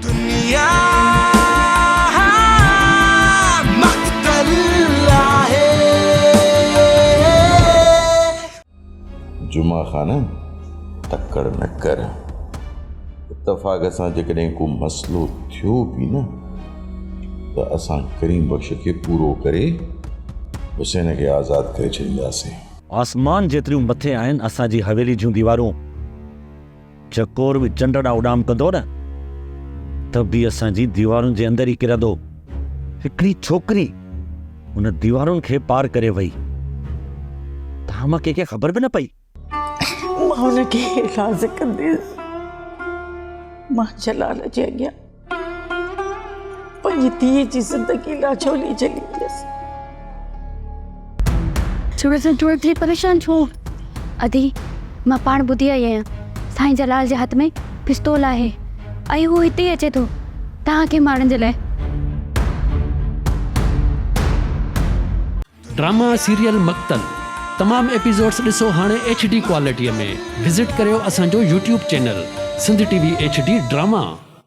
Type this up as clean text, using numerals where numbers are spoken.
दुनिया मक्तल आहे। जुमा खाना तकड़ न कर। इत्तफाक सां जेकॾहिं को मसलो थियो बि न त असां करीम बख्श खे पूरो करे हुसैन खे आज़ाद करे छॾींदासीं। आसमान जेतिरियूं मथे आहिनि असांजी हवेली जूं दीवारूं, चकोर बि चंड ॾांहुं उॾाम कंदो न त बि असांजी दीवारुनि जे अंदरि ई किरंदो। हिकिड़ी छोकिरी उन दीवारुनि खे पार करे वई, तव्हां मां कंहिंखे ख़बर बि न पई। मां हुनखे राज़ कंदसि। मां जलाल जे अॻियां पंहिंजी धीअ जी ज़िंदगी लाछोली चली वियसि। सूरज थी परेशान छो? अदी मां पाण ॿुधी आई आहियां साईं जलाल जे हथ में पिस्तौल आहे ऐं हू हिते ई अचे थो तव्हांखे मारण जे लाइ। ड्रामा सीरियल मक्तल तमाम एपिसोड्स ॾिसो हाणे HD क्वालिटीअ में। विज़िट करियो असांजो YouTube channel Sindh TV HD drama.